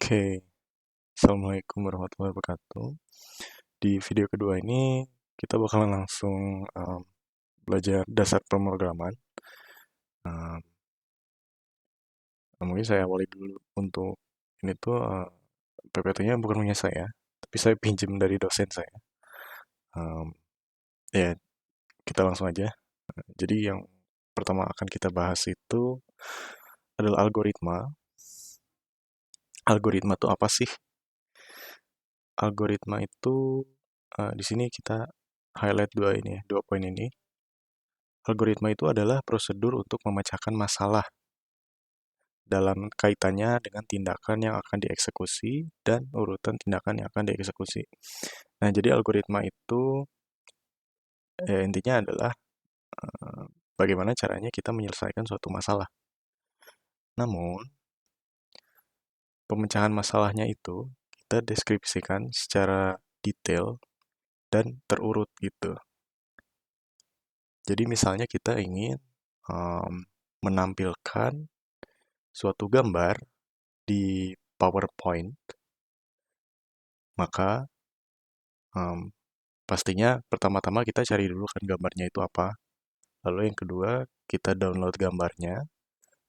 Oke, Assalamualaikum warahmatullahi wabarakatuh. Di video kedua ini kita bakalan langsung belajar dasar pemrograman. Um, Mungkin saya awali dulu untuk ini tuh PPT-nya bukan punya saya, tapi saya pinjam dari dosen saya. Um, ya, kita langsung aja. Jadi yang pertama akan kita bahas itu adalah algoritma. Algoritma itu apa sih? Algoritma itu di sini kita highlight dua poin ini. Algoritma itu adalah prosedur untuk memecahkan masalah dalam kaitannya dengan tindakan yang akan dieksekusi dan urutan tindakan yang akan dieksekusi. Nah, jadi algoritma itu intinya adalah bagaimana caranya kita menyelesaikan suatu masalah. Namun, pemecahan masalahnya itu kita deskripsikan secara detail dan terurut gitu. Jadi misalnya kita ingin menampilkan suatu gambar di PowerPoint, maka pastinya pertama-tama kita cari dulu kan gambarnya itu apa. Lalu yang kedua, kita download gambarnya.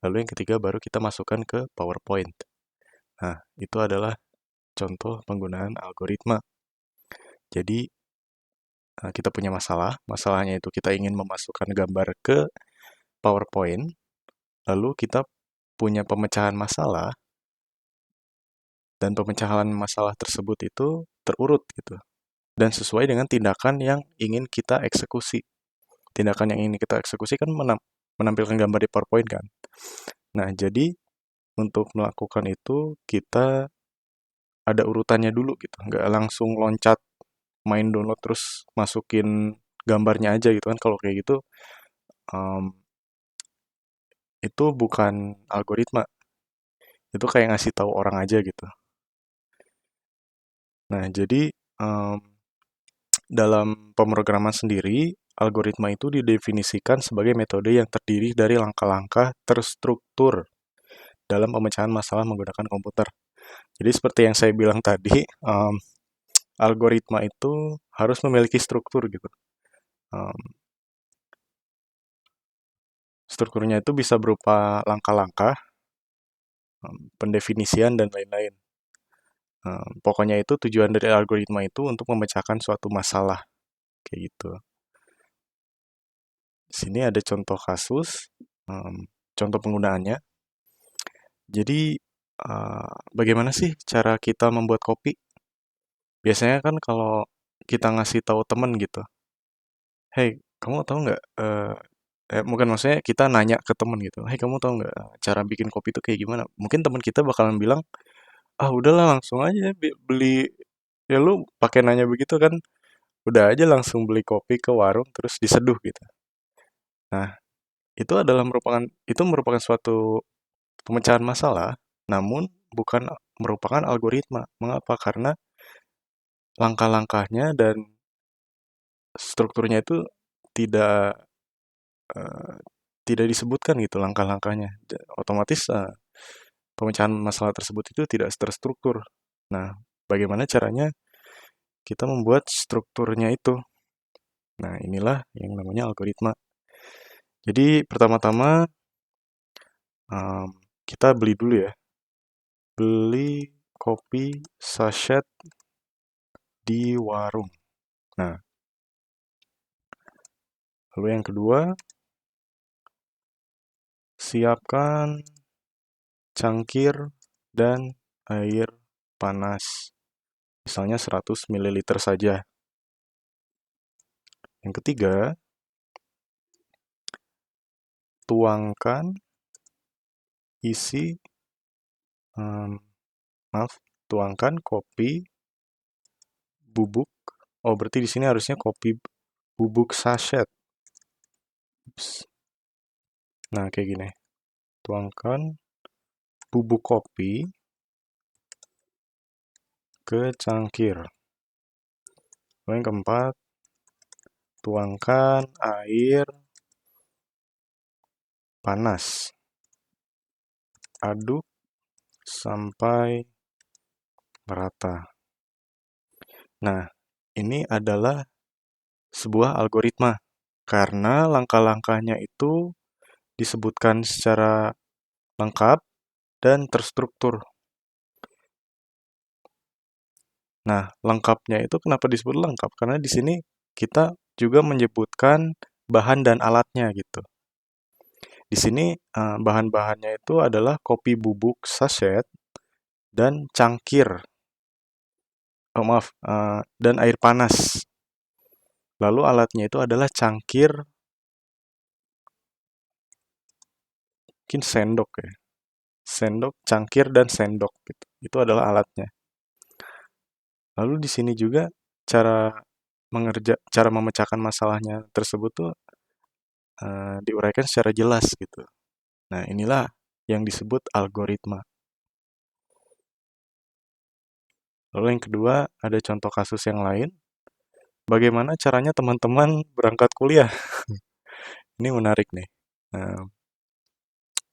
Lalu yang ketiga baru kita masukkan ke PowerPoint. Nah, itu adalah contoh penggunaan algoritma. Jadi, kita punya masalah. Masalahnya itu kita ingin memasukkan gambar ke PowerPoint. Lalu kita punya pemecahan masalah. Dan pemecahan masalah tersebut itu terurut gitu. Dan sesuai dengan tindakan yang ingin kita eksekusi. Tindakan yang ingin kita eksekusi kan menampilkan gambar di PowerPoint kan. Nah, jadi untuk melakukan itu kita ada urutannya dulu gitu, nggak langsung loncat main download terus masukin gambarnya aja gitu kan. Kalau kayak gitu em, itu bukan algoritma, itu kayak ngasih tahu orang aja gitu. Nah, jadi em, dalam pemrograman sendiri, algoritma itu didefinisikan sebagai metode yang terdiri dari langkah-langkah terstruktur dalam pemecahan masalah menggunakan komputer. Jadi seperti yang saya bilang tadi, algoritma itu harus memiliki struktur gitu. Em, Strukturnya itu bisa berupa langkah-langkah, pendefinisian, dan lain-lain. Pokoknya itu tujuan dari algoritma itu untuk memecahkan suatu masalah, kayak gitu. Di sini ada contoh kasus, contoh penggunaannya. Jadi, bagaimana sih cara kita membuat kopi? Biasanya kan kalau kita ngasih tahu temen gitu, "Hey, kamu tahu nggak?" Mungkin maksudnya kita nanya ke temen gitu, "Hey, kamu tahu nggak cara bikin kopi itu kayak gimana?" Mungkin teman kita bakalan bilang, "Ah, udahlah langsung aja beli." Ya lu pakai nanya begitu kan, udah aja langsung beli kopi ke warung terus diseduh gitu. Nah, itu merupakan suatu pemecahan masalah, namun bukan merupakan algoritma. Mengapa? Karena langkah-langkahnya dan strukturnya itu tidak eh, tidak disebutkan gitu langkah-langkahnya. Otomatis pemecahan masalah tersebut itu tidak terstruktur. Nah, bagaimana caranya kita membuat strukturnya itu? Nah, inilah yang namanya algoritma. Jadi, pertama-tama em, kita beli dulu ya. Beli kopi sachet di warung. Nah, lalu yang kedua, siapkan cangkir dan air panas. Misalnya 100 ml saja. Yang ketiga, tuangkan isi, em, maaf, tuangkan kopi bubuk. Oh, berarti di sini harusnya kopi bubuk sachet. Ups. Nah, kayak gini. Tuangkan bubuk kopi ke cangkir. Lalu yang keempat, tuangkan air panas. Aduk sampai merata. Nah, ini adalah sebuah algoritma karena langkah-langkahnya itu disebutkan secara lengkap dan terstruktur. Nah, lengkapnya itu kenapa disebut lengkap? Karena di sini kita juga menyebutkan bahan dan alatnya gitu. Di sini bahan-bahannya itu adalah kopi bubuk saset dan cangkir. Oh maaf, dan air panas. Lalu alatnya itu adalah cangkir, mungkin sendok ya. Sendok, cangkir, dan sendok gitu. Itu adalah alatnya. Lalu di sini juga cara cara memecahkan masalahnya tersebut tuh diuraikan secara jelas gitu. Nah, inilah yang disebut algoritma. Lalu yang kedua, ada contoh kasus yang lain. Bagaimana caranya teman-teman berangkat kuliah? Ini menarik nih. Nah,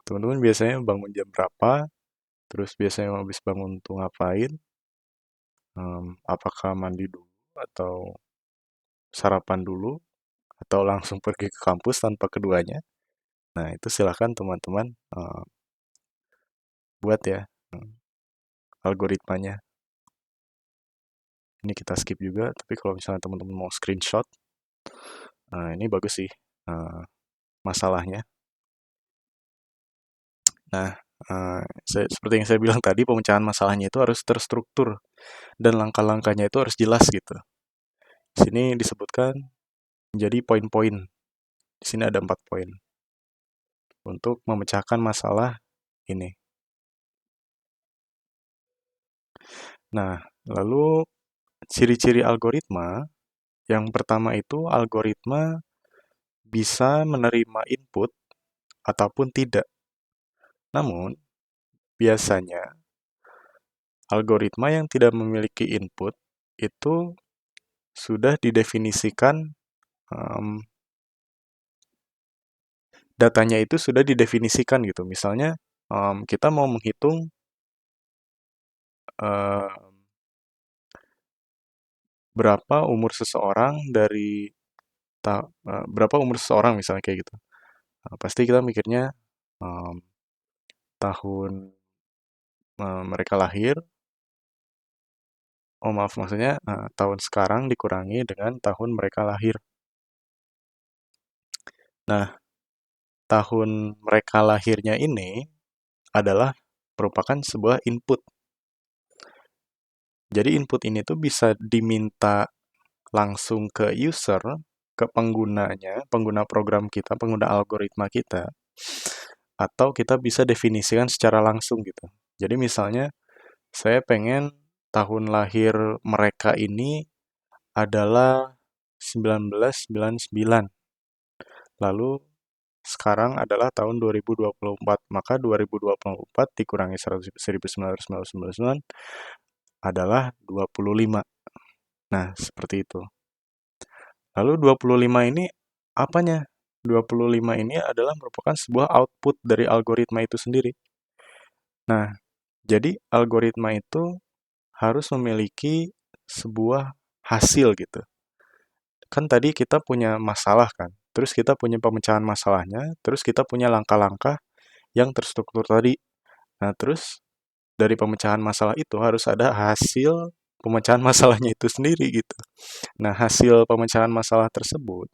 teman-teman biasanya bangun jam berapa? Terus biasanya habis bangun tuh ngapain? Apakah mandi dulu atau sarapan dulu atau langsung pergi ke kampus tanpa keduanya? Nah, itu silakan teman-teman buat ya algoritmanya. Ini kita skip juga, tapi kalau misalnya teman-teman mau screenshot, ini bagus sih masalahnya. Nah, seperti yang saya bilang tadi, pemecahan masalahnya itu harus terstruktur dan langkah-langkahnya itu harus jelas gitu. Di sini disebutkan menjadi poin-poin. Di sini ada 4 poin untuk memecahkan masalah ini. Nah, lalu ciri-ciri algoritma, yang pertama itu algoritma bisa menerima input ataupun tidak. Namun, biasanya algoritma yang tidak memiliki input itu sudah didefinisikan, datanya itu sudah didefinisikan gitu. Misalnya, kita mau menghitung berapa umur seseorang berapa umur seseorang misalnya kayak gitu. Pasti kita mikirnya tahun mereka lahir. Oh maaf, maksudnya tahun sekarang dikurangi dengan tahun mereka lahir. Nah, tahun mereka lahirnya ini adalah merupakan sebuah input. Jadi input ini tuh bisa diminta langsung ke user, ke penggunanya, pengguna program kita, pengguna algoritma kita, atau kita bisa definisikan secara langsung gitu. Jadi misalnya saya pengen tahun lahir mereka ini adalah 1999. Lalu sekarang adalah tahun 2024, maka 2024 dikurangi 1999 adalah 25. Nah, seperti itu. Lalu 25 ini apanya? 25 ini adalah merupakan sebuah output dari algoritma itu sendiri. Nah, jadi algoritma itu harus memiliki sebuah hasil gitu. Kan tadi kita punya masalah kan, terus kita punya pemecahan masalahnya, terus kita punya langkah-langkah yang terstruktur tadi. Nah, terus dari pemecahan masalah itu harus ada hasil pemecahan masalahnya itu sendiri gitu. Nah, hasil pemecahan masalah tersebut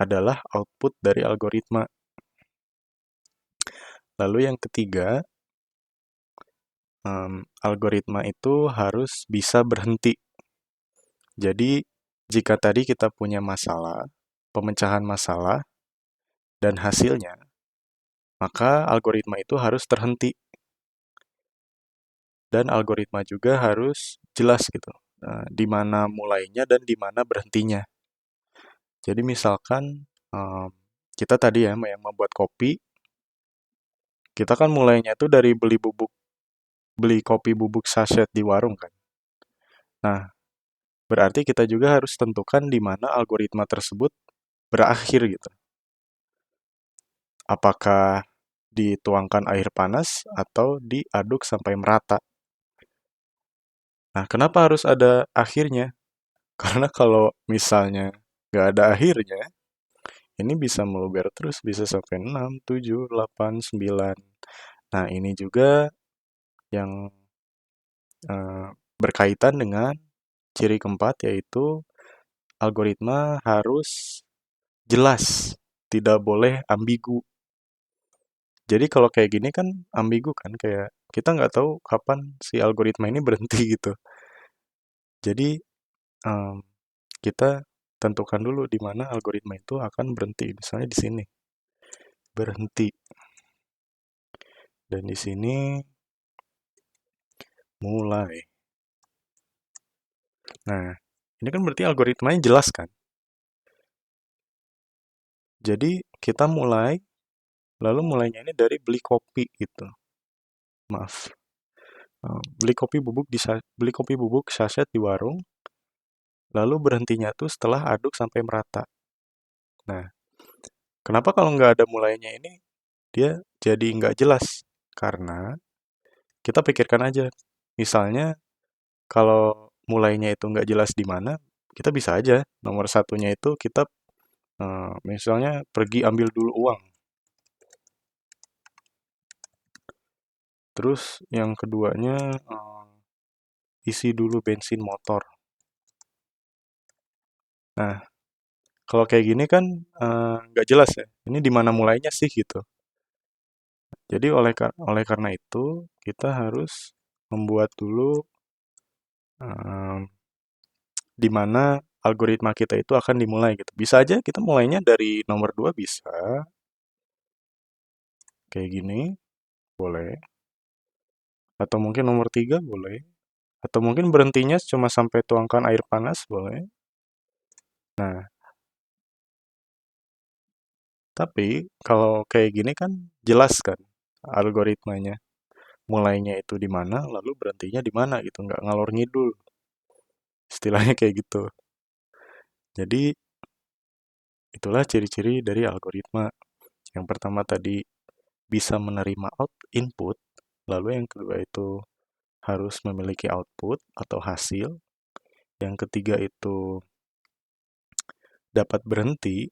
adalah output dari algoritma. Lalu yang ketiga, algoritma itu harus bisa berhenti. Jadi, jika tadi kita punya masalah, pemecahan masalah, dan hasilnya, maka algoritma itu harus terhenti. Dan algoritma juga harus jelas gitu, di mana mulainya dan di mana berhentinya. Jadi misalkan kita tadi ya yang membuat kopi, kita kan mulainya tuh dari beli kopi bubuk saset di warung kan. Nah, berarti kita juga harus tentukan di mana algoritma tersebut berakhir gitu. Apakah dituangkan air panas atau diaduk sampai merata. Nah, kenapa harus ada akhirnya? Karena kalau misalnya nggak ada akhirnya, ini bisa meluber terus, bisa sampai 6, 7, 8, 9. Nah, ini juga yang eh, berkaitan dengan ciri keempat, yaitu algoritma harus jelas, tidak boleh ambigu. Jadi kalau kayak gini kan ambigu kan, kayak kita nggak tahu kapan si algoritma ini berhenti gitu. Jadi em, kita tentukan dulu di mana algoritma itu akan berhenti. Misalnya di sini berhenti, dan di sini mulai. Nah, ini kan berarti algoritmanya jelas kan. Jadi kita mulai, lalu mulainya ini dari beli kopi gitu. Maaf. Beli kopi bubuk saset di warung, lalu berhentinya tuh setelah aduk sampai merata. Nah, kenapa kalau nggak ada mulainya ini dia jadi nggak jelas? Karena kita pikirkan aja, misalnya kalau mulainya itu nggak jelas di mana, kita bisa aja nomor satunya itu kita misalnya pergi ambil dulu uang. Terus yang keduanya isi dulu bensin motor. Nah, kalau kayak gini kan nggak jelas ya. Ini di mana mulainya sih gitu. Jadi oleh karena itu kita harus membuat dulu em, di mana algoritma kita itu akan dimulai gitu. Bisa aja kita mulainya dari nomor 2 bisa, kayak gini, boleh. Atau mungkin nomor 3 boleh. Atau mungkin berhentinya cuma sampai tuangkan air panas, boleh. Nah, tapi kalau kayak gini kan jelas kan algoritmanya. Mulainya itu di mana, lalu berhentinya di mana gitu, nggak ngalor ngidul. Istilahnya kayak gitu. Jadi itulah ciri-ciri dari algoritma. Yang pertama tadi bisa menerima input, lalu yang kedua itu harus memiliki output atau hasil. Yang ketiga itu dapat berhenti,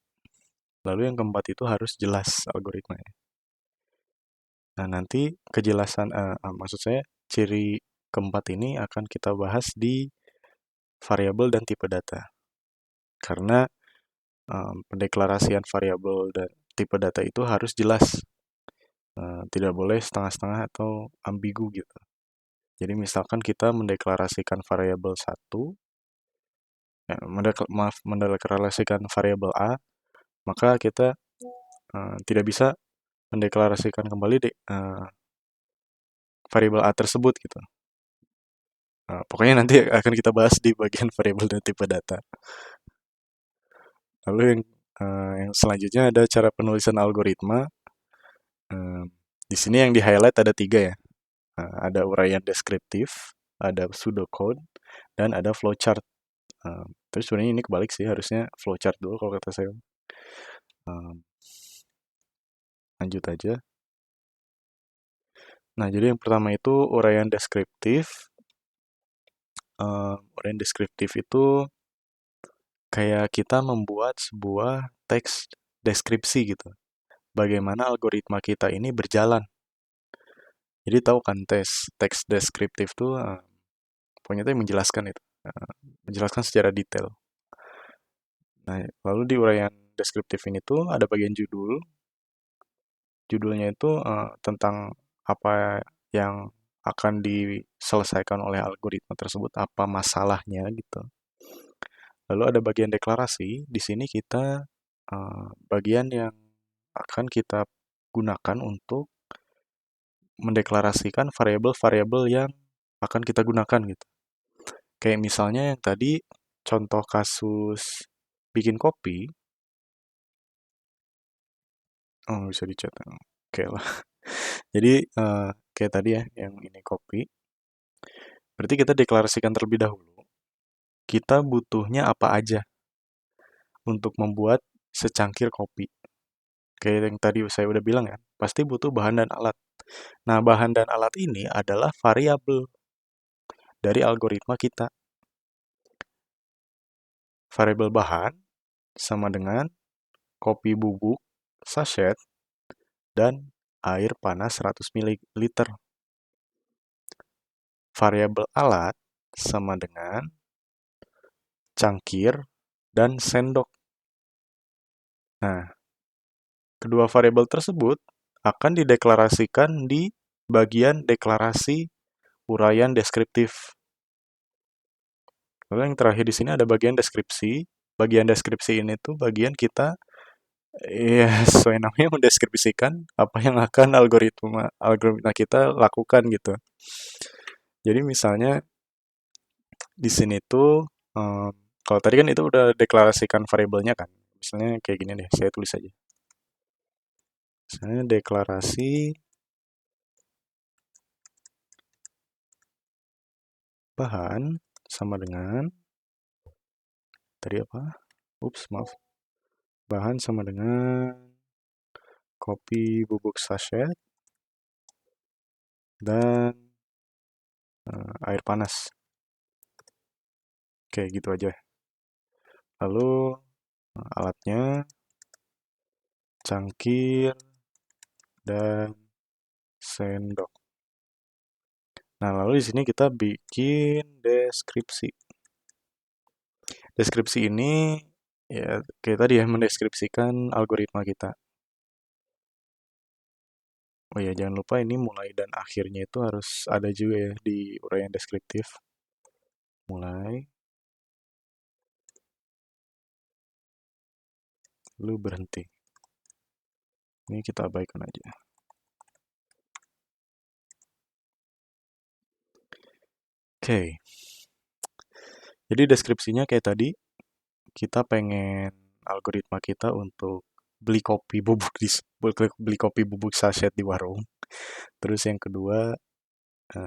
lalu yang keempat itu harus jelas algoritmanya. Nah, nanti maksud saya ciri keempat ini akan kita bahas di variabel dan tipe data. Karena pendeklarasian variabel dan tipe data itu harus jelas, tidak boleh setengah-setengah atau ambigu gitu. Jadi misalkan kita mendeklarasikan variabel satu, mendeklarasikan variabel A, maka kita tidak bisa mendeklarasikan kembali variabel A tersebut gitu. Pokoknya nanti akan kita bahas di bagian variabel dan tipe data. Lalu yang selanjutnya ada cara penulisan algoritma. Di sini yang di highlight ada 3 ya. Ada uraian deskriptif, ada pseudocode, dan ada flowchart. Terus sebenarnya ini kebalik sih, harusnya flowchart dulu kalau kata saya. Lanjut aja. Nah, jadi yang pertama itu uraian deskriptif. Uraian deskriptif itu kayak kita membuat sebuah teks deskripsi gitu. Bagaimana algoritma kita ini berjalan. Jadi tahu kan teks deskriptif tuh pokoknya itu yang menjelaskan itu. Menjelaskan secara detail. Nah, lalu di uraian deskriptif ini tuh ada bagian judul. Judulnya itu tentang apa yang akan diselesaikan oleh algoritma tersebut, apa masalahnya gitu. Lalu ada bagian deklarasi. Di sini kita bagian yang akan kita gunakan untuk mendeklarasikan variabel-variabel yang akan kita gunakan gitu. Kayak misalnya yang tadi contoh kasus bikin kopi, oh bisa dicat. Oke lah. Jadi kayak tadi ya yang ini kopi. Berarti kita deklarasikan terlebih dahulu. Kita butuhnya apa aja untuk membuat secangkir kopi. Kayak yang tadi saya udah bilang ya, pasti butuh bahan dan alat. Nah, bahan dan alat ini adalah variabel. dari algoritma kita. Variabel bahan sama dengan kopi bubuk sachet dan air panas 100 ml. Variabel alat sama dengan cangkir dan sendok. Nah, kedua variabel tersebut akan dideklarasikan di bagian deklarasi uraian deskriptif. Lalu yang terakhir di sini ada bagian deskripsi. Bagian deskripsi ini tuh bagian kita ya sesuai namanya mendeskripsikan apa yang akan algoritma kita lakukan gitu. Jadi misalnya di sini tuh kalau tadi kan itu udah deklarasikan variabelnya kan. Misalnya kayak gini deh, saya tulis aja. Misalnya deklarasi bahan sama dengan tadi apa? Ups, maaf. Bahan sama dengan kopi bubuk sachet dan air panas. Kayak gitu aja. Lalu alatnya cangkir dan sendok. Nah, lalu di sini kita bikin deskripsi. Deskripsi ini ya kayak tadi ya mendeskripsikan algoritma kita. Oh ya, jangan lupa ini mulai dan akhirnya itu harus ada juga ya di uraian deskriptif. Mulai, lalu berhenti. Ini kita abaikan aja. Oke. Jadi deskripsinya kayak tadi, kita pengen algoritma kita untuk beli kopi bubuk sachet di warung. Terus yang kedua,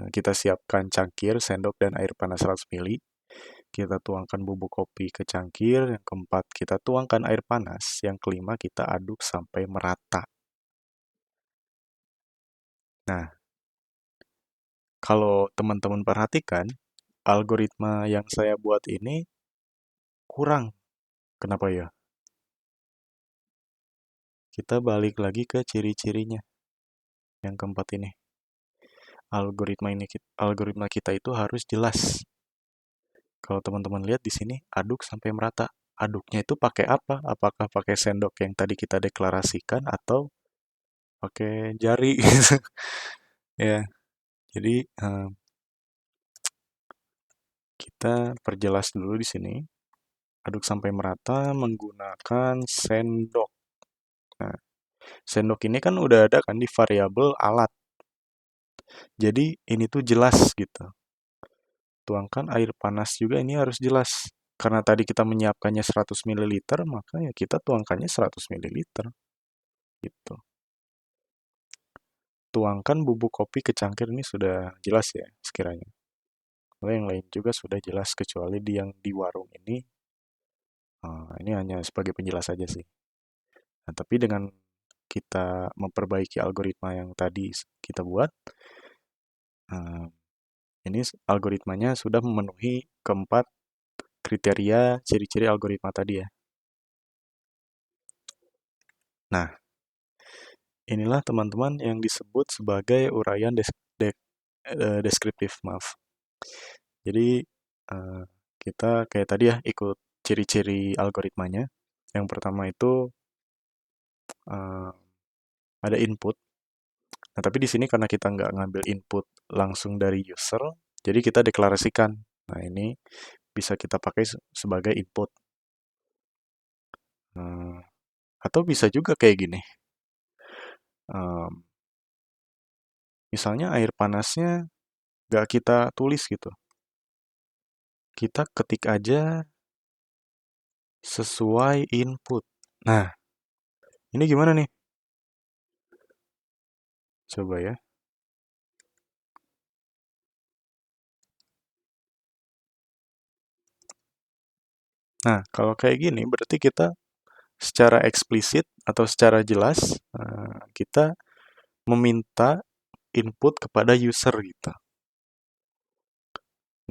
kita siapkan cangkir, sendok, dan air panas 100 ml. Kita tuangkan bubuk kopi ke cangkir. Yang keempat, kita tuangkan air panas. Yang kelima, kita aduk sampai merata. Nah, kalau teman-teman perhatikan, algoritma yang saya buat ini kurang. Kenapa ya? Kita balik lagi ke ciri-cirinya. Yang keempat ini. Algoritma kita itu harus jelas. Kalau teman-teman lihat di sini, aduk sampai merata. Aduknya itu pakai apa? Apakah pakai sendok yang tadi kita deklarasikan atau pakai jari? Ya, jadi kita perjelas dulu di sini. Aduk sampai merata menggunakan sendok. Nah, sendok ini kan udah ada kan di variabel alat. Jadi ini tuh jelas gitu. Tuangkan air panas juga ini harus jelas. Karena tadi kita menyiapkannya 100 ml, maka ya kita tuangkannya 100 ml. Gitu. Tuangkan bubuk kopi ke cangkir ini sudah jelas ya sekiranya. Kalau yang lain juga sudah jelas kecuali yang di warung ini hanya sebagai penjelas saja sih. Nah, tapi dengan kita memperbaiki algoritma yang tadi kita buat, ini algoritmanya sudah memenuhi keempat kriteria ciri-ciri algoritma tadi ya. Nah, inilah teman-teman yang disebut sebagai uraian deskriptif, maaf. Jadi kita kayak tadi ya ikut ciri-ciri algoritmanya. Yang pertama itu ada input. Nah, tapi di sini karena kita nggak ngambil input langsung dari user, jadi kita deklarasikan. Nah, ini bisa kita pakai sebagai input. Atau bisa juga kayak gini. Misalnya air panasnya nggak kita tulis gitu. Kita ketik aja sesuai input. Nah, ini gimana nih? Coba ya. Nah, kalau kayak gini berarti kita secara eksplisit atau secara jelas kita meminta input kepada user gitu.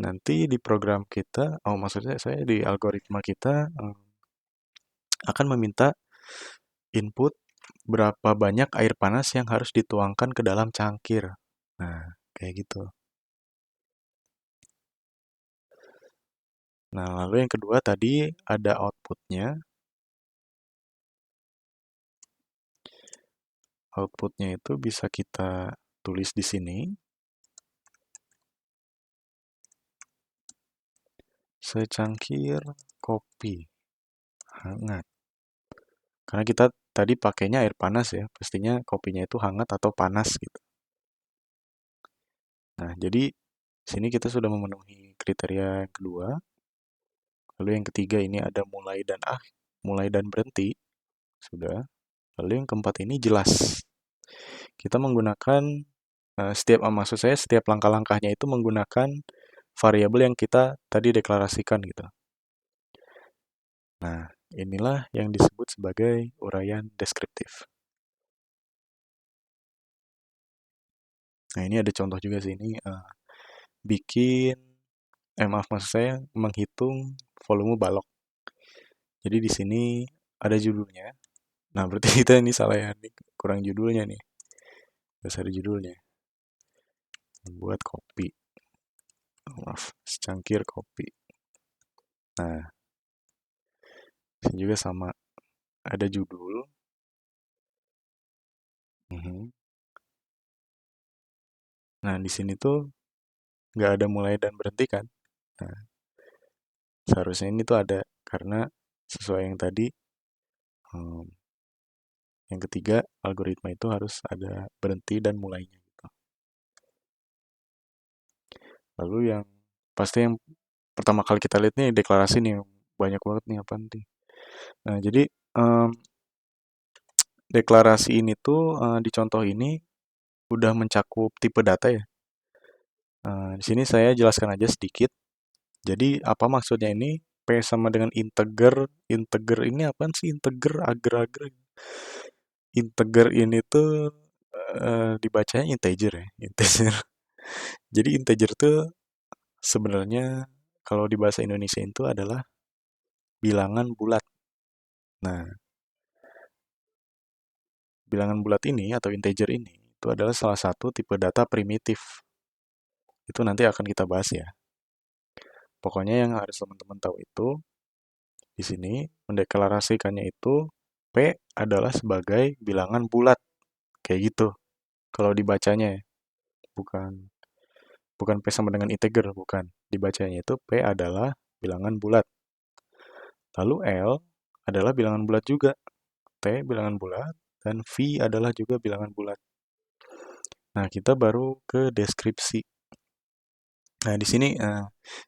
nanti di program kita, maksudnya saya di algoritma kita akan meminta input berapa banyak air panas yang harus dituangkan ke dalam cangkir. Nah, kayak gitu. Nah, lalu yang kedua tadi ada outputnya. Outputnya itu bisa kita tulis di sini. Secangkir kopi hangat. Karena kita tadi pakainya air panas ya, pastinya kopinya itu hangat atau panas gitu. Nah, jadi sini kita sudah memenuhi kriteria yang kedua. Lalu yang ketiga ini ada mulai dan berhenti. Sudah. Lalu yang keempat ini jelas. Kita menggunakan maksud saya setiap langkah-langkahnya itu menggunakan variabel yang kita tadi deklarasikan gitu. Nah, inilah yang disebut sebagai uraian deskriptif. Nah, ini ada contoh juga sih ini maksud saya menghitung volume balok. Jadi di sini ada judulnya. Nah, berarti kita ini salah ya, ini kurang judulnya nih. Harus ada judulnya. Membuat kopi. Maaf, secangkir kopi. Nah, sini juga sama. Ada judul. Mhm. Nah, di sini tuh nggak ada mulai dan berhenti kan. Nah, seharusnya ini tuh ada karena sesuai yang tadi, em, yang ketiga algoritma itu harus ada berhenti dan mulainya gitu. Lalu yang pasti yang pertama kali kita lihat nih deklarasi nih banyak banget nih apa nih. Nah, jadi em, deklarasi ini tuh di contoh ini udah mencakup tipe data ya. Di sini saya jelaskan aja sedikit. Jadi apa maksudnya ini? P sama dengan integer. Integer ini apaan sih? Integer, ager-ager. Integer ini tuh dibacanya integer ya. Integer. Jadi integer tuh sebenarnya kalau di bahasa Indonesia itu adalah bilangan bulat. Nah, bilangan bulat ini atau integer ini itu adalah salah satu tipe data primitif. Itu nanti akan kita bahas ya. Pokoknya yang harus teman-teman tahu itu di sini mendeklarasikannya itu P adalah sebagai bilangan bulat. Kayak gitu. Kalau dibacanya ya. Bukan bukan P sama dengan integer, bukan. Dibacanya itu P adalah bilangan bulat. Lalu L adalah bilangan bulat juga. T bilangan bulat dan V adalah juga bilangan bulat. Nah, kita baru ke deskripsi. Nah, di sini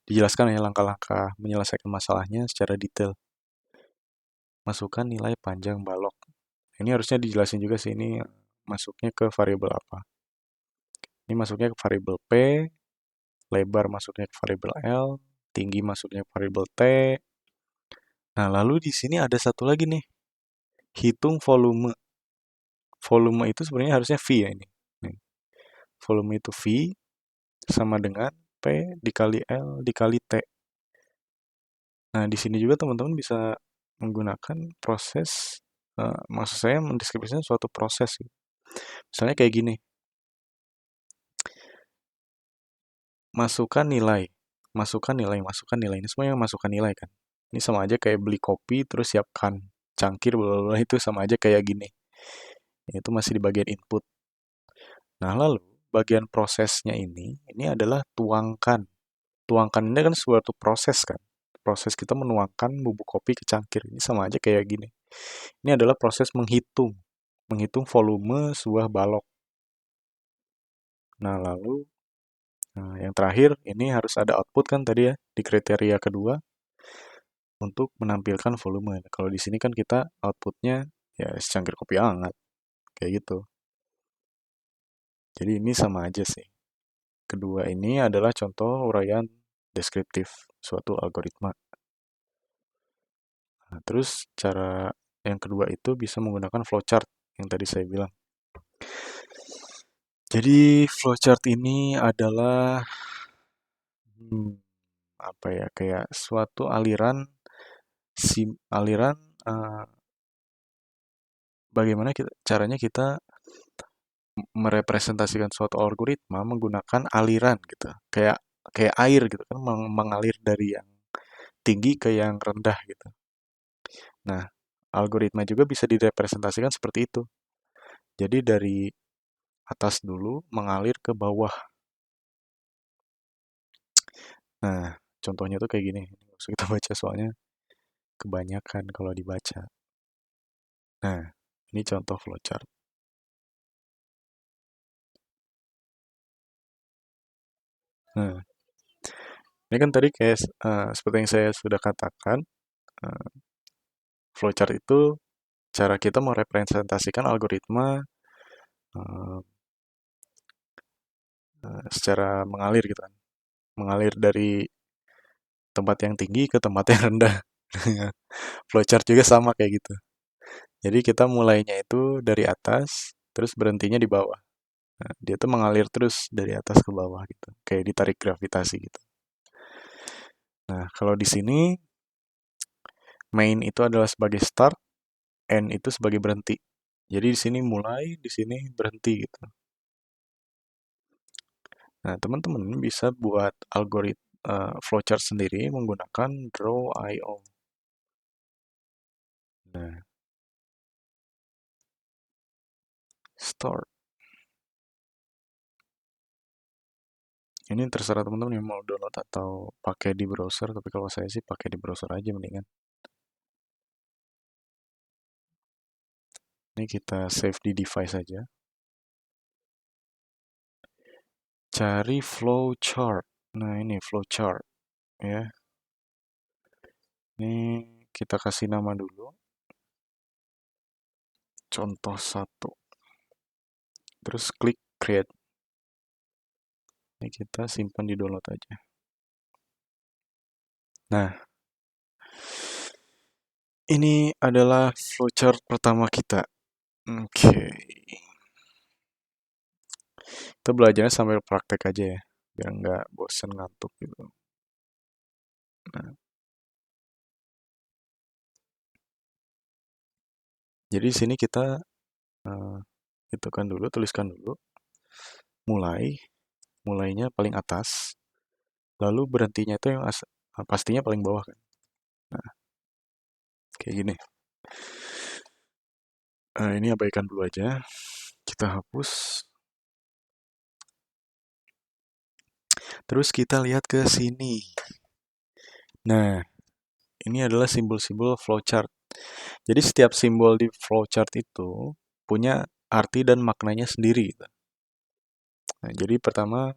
dijelaskan ya langkah-langkah menyelesaikan masalahnya secara detail. Masukkan nilai panjang balok. Ini harusnya dijelasin juga sih ini masuknya ke variabel apa. Ini masuknya ke variabel P, lebar masuknya ke variabel L, tinggi masuknya ke variabel T. Nah, lalu di sini ada satu lagi nih. Hitung volume. Volume itu sebenarnya harusnya V ya ini. Nih. Volume itu V sama dengan P dikali L dikali T. Nah, di sini juga teman-teman bisa menggunakan proses, maksud saya mendeskripsikan suatu proses. Gitu. Misalnya kayak gini, masukkan nilai, masukkan nilai, masukkan nilai. Ini semuanya masukkan nilai kan. Ini sama aja kayak beli kopi terus siapkan cangkir, bla itu sama aja kayak gini. Itu masih di bagian input. Nah, lalu bagian prosesnya ini adalah tuangkan. Tuangkan ini kan suatu proses kan. Proses kita menuangkan bubuk kopi ke cangkir. Ini sama aja kayak gini. Ini adalah proses menghitung. Menghitung volume sebuah balok. Nah, lalu yang terakhir ini harus ada output kan tadi ya di kriteria kedua untuk menampilkan volume. Kalau di sini kan kita outputnya ya secangkir kopi hangat kayak gitu. Jadi ini sama aja sih. Kedua ini adalah contoh uraian deskriptif suatu algoritma. Nah, terus cara yang kedua itu bisa menggunakan flowchart yang tadi saya bilang. Jadi flowchart ini adalah Hmm, apa ya? Kayak suatu aliran aliran eh, bagaimana caranya kita merepresentasikan suatu algoritma menggunakan aliran gitu. Kayak kayak air gitu kan mengalir dari yang tinggi ke yang rendah gitu. Nah, algoritma juga bisa direpresentasikan seperti itu. Jadi dari atas dulu mengalir ke bawah. Nah, contohnya tuh kayak gini. Nggak usah kita baca soalnya kebanyakan kalau dibaca. Nah, ini contoh flowchart. Nah, ini kan tadi kayak seperti yang saya sudah katakan, eh, flowchart itu cara kita merepresentasikan algoritma eh, secara mengalir gitu kan. Mengalir dari tempat yang tinggi ke tempat yang rendah. Flowchart juga sama kayak gitu. Jadi kita mulainya itu dari atas, terus berhentinya di bawah. Nah, dia tuh mengalir terus dari atas ke bawah gitu, kayak ditarik gravitasi gitu. Nah, kalau di sini main itu adalah sebagai start, end itu sebagai berhenti. Jadi di sini mulai, di sini berhenti gitu. Nah, teman-teman bisa buat algoritma flowchart sendiri menggunakan Draw.io. Nah, start. Ini terserah teman-teman yang mau download atau pakai di browser, tapi kalau saya sih pakai di browser aja mendingan. Ini kita save di device aja. Cari flowchart. Nah, ini flowchart ya. Ini kita kasih nama dulu. Contoh satu. Terus klik create. Ini kita simpan di download aja. Nah, ini adalah flowchart pertama kita. Oke. Kita belajarnya sambil praktek aja ya. Biar nggak bosen ngantuk gitu. Nah, jadi di sini kita eh, tuliskan dulu. Mulai, mulainya paling atas. Lalu berhentinya itu yang pastinya paling bawah kan. Nah, kayak gini. Ini abaikan dulu aja. Kita hapus. Terus kita lihat ke sini. Nah, ini adalah simbol-simbol flowchart. Jadi setiap simbol di flowchart itu punya arti dan maknanya sendiri gitu. Nah, jadi pertama,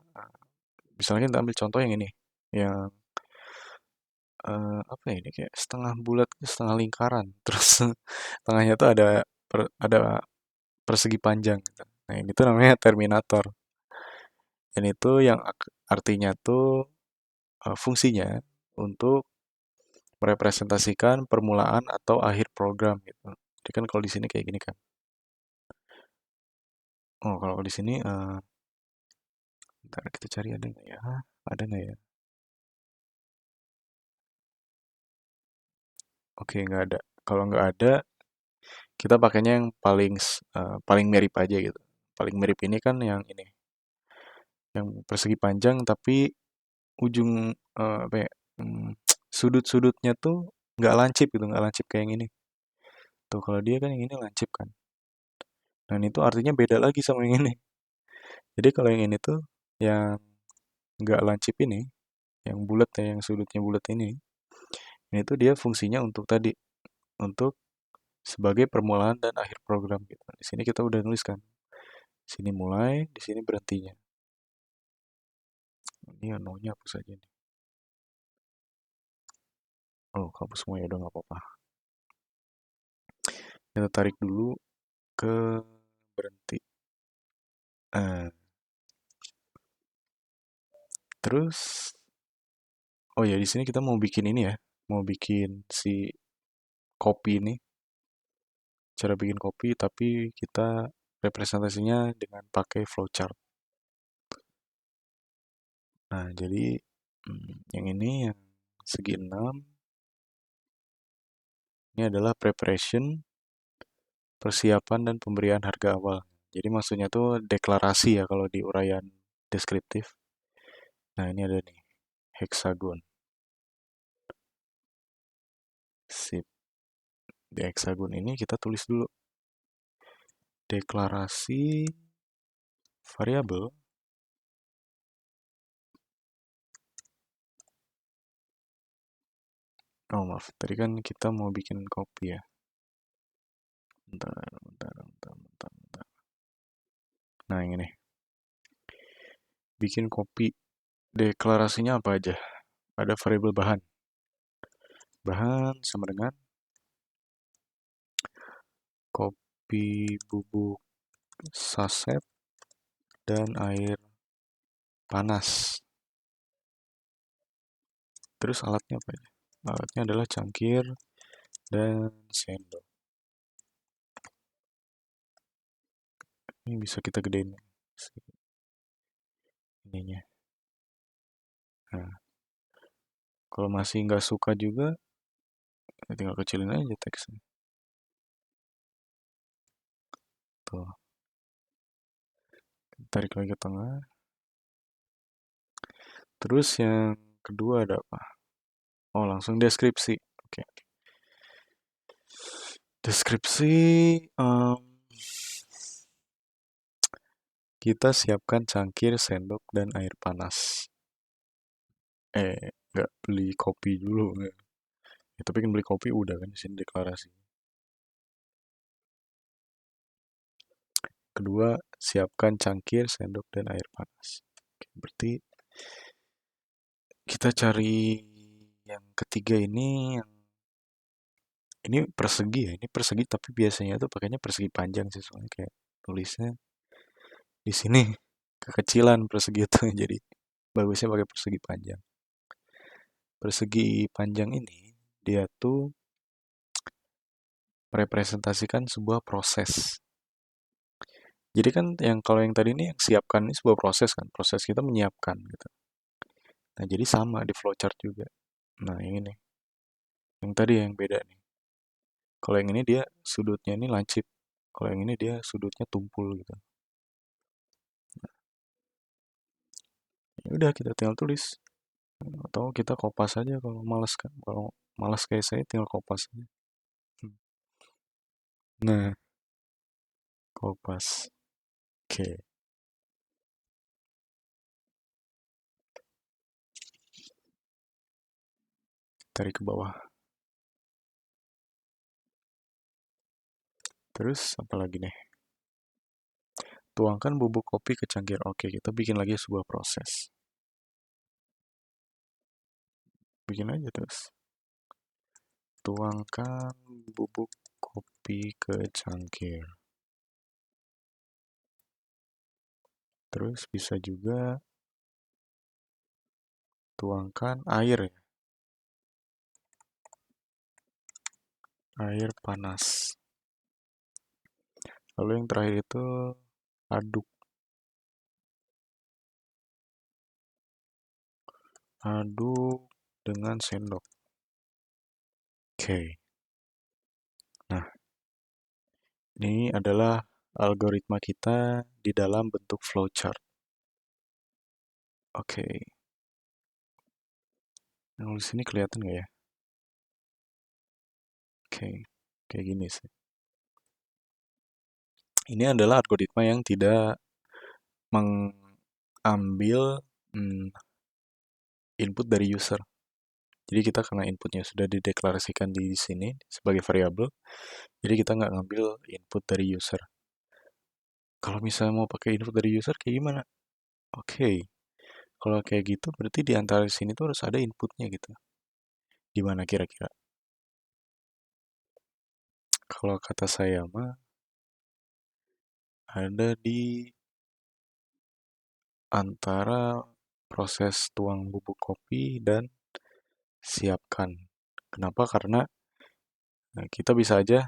misalnya kita ambil contoh yang ini, yang apa ya ini kayak setengah bulat, setengah lingkaran, terus tengahnya tuh ada persegi panjang. Gitu. Nah, ini tuh namanya terminator. Dan itu yang artinya tuh fungsinya untuk merepresentasikan permulaan atau akhir program gitu. Jadi kan kalau di sini kayak gini kan. Oh, kalau di sini, bentar kita cari ada nggak ya? Ada nggak ya? Oke, nggak ada. Kalau nggak ada, kita pakainya yang paling mirip aja gitu. Paling mirip ini kan yang ini, yang persegi panjang tapi ujung apa ya? Sudut-sudutnya tuh nggak lancip gitu, nggak lancip kayak yang ini. Tuh kalau dia kan yang ini lancip kan. Dan itu artinya beda lagi sama yang ini. Jadi kalau yang ini tuh yang nggak lancip ini, yang bulat ya, yang sudutnya bulat ini tuh dia fungsinya untuk tadi, untuk sebagai permulaan dan akhir program gitu. Di sini kita udah nuliskan. Di sini mulai, di sini berhentinya. Ini no-nya hapus aja nih. Oh, hapus semua ya udah nggak apa-apa. Kita tarik dulu ke berhenti. Nah, terus oh ya di sini kita mau bikin ini ya, mau bikin si kopi ini, cara bikin kopi tapi kita representasinya dengan pakai flowchart. Nah, jadi Yang ini yang segi 6. Ini adalah preparation, persiapan dan pemberian harga awal. Jadi maksudnya tuh deklarasi ya kalau di uraian deskriptif. Nah, ini ada nih, hexagon. Sip. Di hexagon ini kita tulis dulu deklarasi variabel. Oh, maaf. Tadi kan kita mau bikin copy ya. Bentar. Nah, yang ini. Bikin copy. Deklarasinya apa aja? Ada variabel bahan. Bahan sama dengan kopi bubuk saset dan air panas. Terus alatnya apa ya? Alatnya adalah cangkir dan sendok. Ini bisa kita gedein ininya. Nah, kalau masih nggak suka juga, ya tinggal kecilin aja teksnya. Tuh, tarik lagi ke tengah. Terus yang kedua ada apa? Oh, langsung deskripsi. Oke. Deskripsi, kita siapkan cangkir, sendok, dan air panas. Nggak beli kopi dulu. Nggak. Ya, tapi kan beli kopi udah kan di sini deklarasi. Kedua, siapkan cangkir, sendok, dan air panas. Oke, berarti kita cari yang ketiga ini persegi ya. Ini persegi tapi biasanya tuh pakainya persegi panjang sih soalnya kayak tulisnya di sini kekecilan persegi itu jadi bagusnya pakai persegi panjang. Persegi panjang ini dia tuh merepresentasikan sebuah proses. Jadi kan yang kalau yang tadi ini yang siapkan ini sebuah proses kan, proses kita menyiapkan gitu. Nah, jadi sama di flowchart juga. Nah, yang ini. Yang tadi yang beda nih. Kalau yang ini dia sudutnya ini lancip. Kalau yang ini dia sudutnya tumpul gitu. Ya udah kita tinggal tulis. Atau kita kopas aja kalau malas kan. Kalau malas kayak saya tinggal kopas aja. Nah, kopas. Oke, tarik ke bawah. Terus apa lagi nih? Tuangkan bubuk kopi ke cangkir. Oke, kita bikin lagi sebuah proses. Bikin aja terus. Tuangkan bubuk kopi ke cangkir. Terus bisa juga tuangkan air ya. Air panas. Lalu yang terakhir itu aduk. Aduk dengan sendok. Oke. Nah, ini adalah algoritma kita di dalam bentuk flowchart. Oke. Yang di sini kelihatan nggak ya? Oke. Kayak gini sih. Ini adalah algoritma yang tidak mengambil input dari user. Jadi kita karena inputnya sudah dideklarasikan di sini sebagai variabel, jadi kita nggak ngambil input dari user. Kalau misalnya mau pakai input dari user kayak gimana? Oke, kalau kayak gitu berarti di antara sini tuh harus ada inputnya gitu. Di mana kira-kira? Kalau kata saya mah ada di antara proses tuang bubuk kopi dan siapkan. Kenapa? Karena kita bisa aja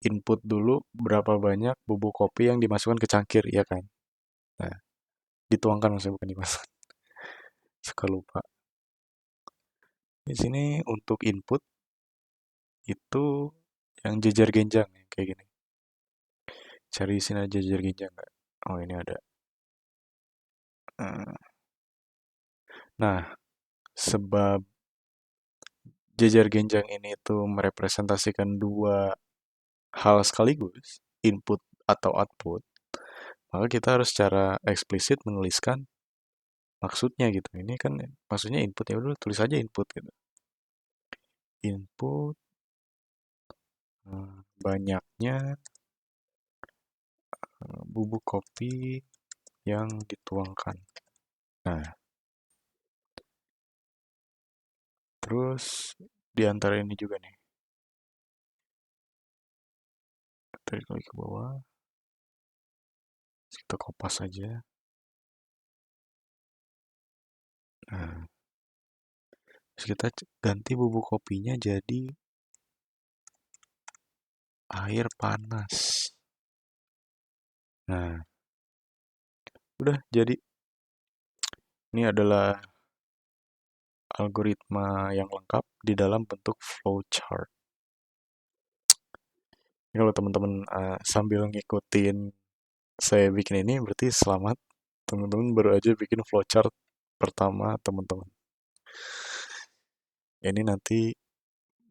input dulu berapa banyak bubuk kopi yang dimasukkan ke cangkir, ya kan? Nah, dituangkan maksudnya bukan dimasukkan. suka lupa. Di sini untuk input itu yang jejer genjang yang kayak gini. Cari di sini aja jejer genjang nggak? Oh ini ada. Eh, Nah, sebab jejer genjang ini tuh merepresentasikan dua hal sekaligus, input atau output, maka kita harus secara eksplisit menuliskan maksudnya gitu. Ini kan maksudnya input, ya udah tulis aja input gitu. Input banyaknya bubuk kopi yang dituangkan. Nah, terus di antara ini juga nih, tarik lagi ke bawah, kita kopas aja. Nah, terus kita ganti bubuk kopinya jadi air panas. Nah, udah jadi. Ini adalah algoritma yang lengkap di dalam bentuk flowchart. Kalau teman-teman sambil ngikutin saya bikin ini, berarti selamat. Teman-teman baru aja bikin flowchart pertama teman-teman. Ini nanti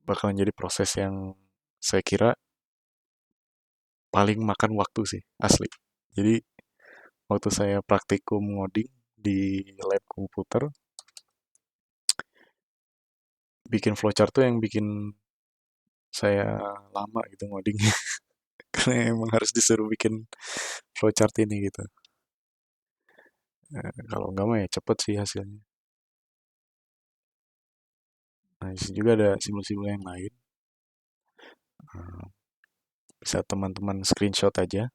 bakalan jadi proses yang saya kira paling makan waktu sih, asli. Jadi, waktu saya praktikum ngoding di lab komputer, bikin flowchart tuh yang bikin saya lama gitu ngoding. Karena emang harus disuruh bikin flowchart ini gitu. Kalau enggak mah ya cepet sih hasilnya. Nah, di sini juga ada simbol-simbol yang lain. Eh, Bisa teman-teman screenshot aja.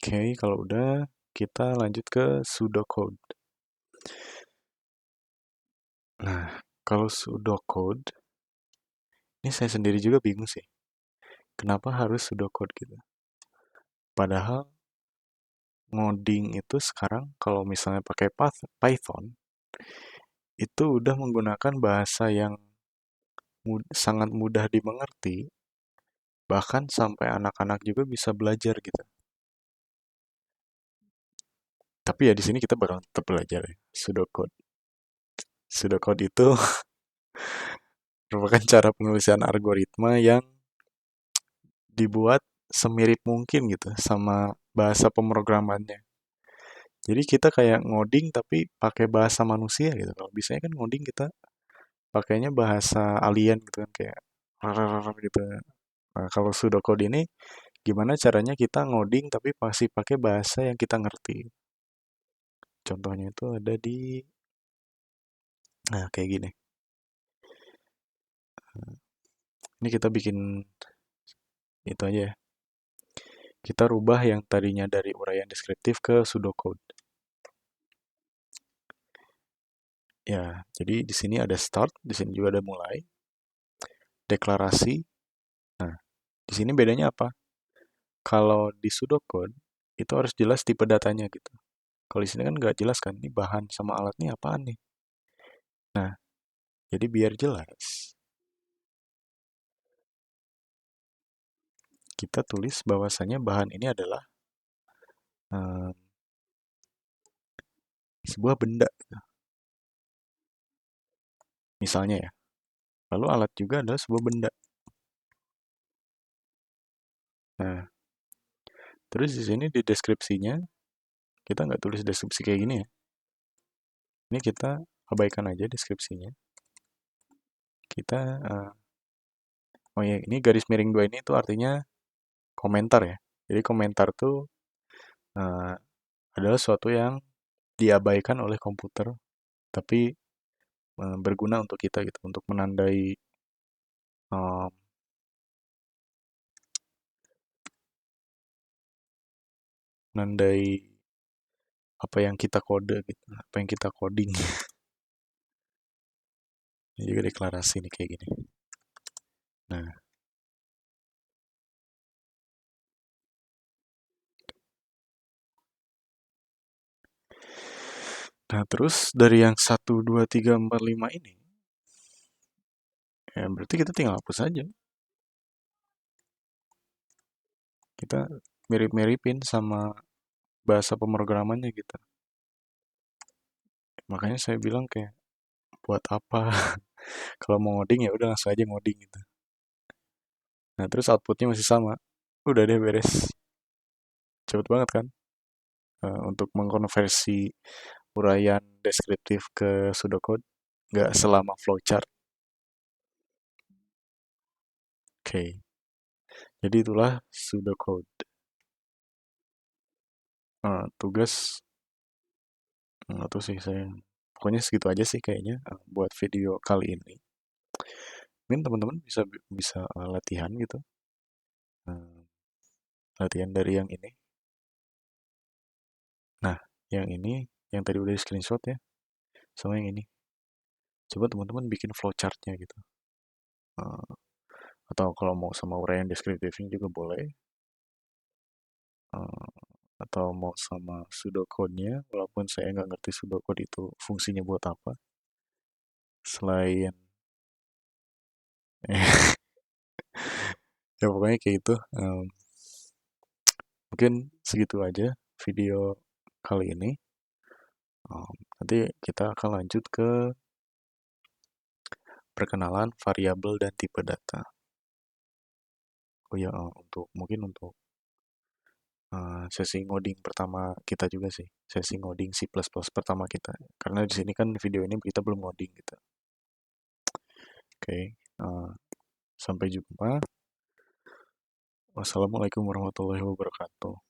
Oke, kalau udah kita lanjut ke pseudocode. Nah, kalau pseudocode, ini saya sendiri juga bingung sih. Kenapa harus pseudocode gitu? Padahal ngoding itu sekarang kalau misalnya pakai Python, itu udah menggunakan bahasa yang sangat mudah dimengerti, bahkan sampai anak-anak juga bisa belajar gitu. Tapi ya di sini kita bakal tetap belajar ya, pseudocode. Pseudocode itu merupakan cara penulisan algoritma yang dibuat semirip mungkin gitu sama bahasa pemrogramannya. Jadi kita kayak ngoding tapi pakai bahasa manusia gitu. Kalau biasanya kan ngoding kita pakainya bahasa alien gitu kan kayak gitu. Nah, kalau pseudocode ini gimana caranya kita ngoding tapi masih pakai bahasa yang kita ngerti. Contohnya itu ada di nah kayak gini. Ini kita bikin itu aja ya. Kita rubah yang tadinya dari uraian deskriptif ke pseudocode. Ya, jadi di sini ada start, di sini juga ada mulai, deklarasi. Nah, di sini bedanya apa? Kalau di pseudocode itu harus jelas tipe datanya gitu. Kalau di sini kan nggak jelas kan, ini bahan sama alat ini apaan nih? Nah, jadi biar jelas, kita tulis bahwasannya bahan ini adalah eh, sebuah benda, misalnya ya. Lalu alat juga adalah sebuah benda. Nah, terus di sini di deskripsinya, kita nggak tulis deskripsi kayak gini ya. Ini kita abaikan aja deskripsinya. Kita, oh ya, ini garis miring dua ini tuh artinya komentar ya. Jadi komentar tuh eh, adalah sesuatu yang diabaikan oleh komputer, tapi berguna untuk kita gitu, untuk eh, menandai apa yang kita kode gitu, apa yang kita coding. Ini juga deklarasi nih kayak gini. Nah, Nah, terus dari yang 1, 2, 3, 4, 5 ini, ya berarti kita tinggal hapus aja. Kita mirip-miripin sama bahasa pemrogramannya gitu. Makanya saya bilang kayak, buat apa? Kalau mau ngoding ya udah langsung aja ngoding gitu. Nah, terus outputnya masih sama. Udah deh beres. Cepet banget kan? Untuk mengkonversi uraian deskriptif ke pseudocode nggak selama flowchart. Oke, jadi itulah pseudocode. Tugas nggak tahu sih saya. Pokoknya segitu aja sih kayaknya buat video kali ini. Mungkin teman-teman bisa bisa latihan gitu. Eh, Latihan dari yang ini. Nah, yang ini yang tadi udah di screenshot ya, sama yang ini. Coba teman-teman bikin flowchartnya gitu. Eh, atau kalau mau sama uraian deskriptifnya juga boleh. Eh, atau mau sama pseudocode-nya, walaupun saya nggak ngerti pseudocode itu fungsinya buat apa. Selain, ya pokoknya kayak itu. Mungkin segitu aja video kali ini. Nanti kita akan lanjut ke perkenalan variabel dan tipe data. Oh ya, mungkin untuk sesi ngoding pertama kita juga sih, sesi ngoding C++ pertama kita. Karena di sini kan video ini kita belum ngoding gitu. Oke, sampai jumpa. Wassalamualaikum warahmatullahi wabarakatuh.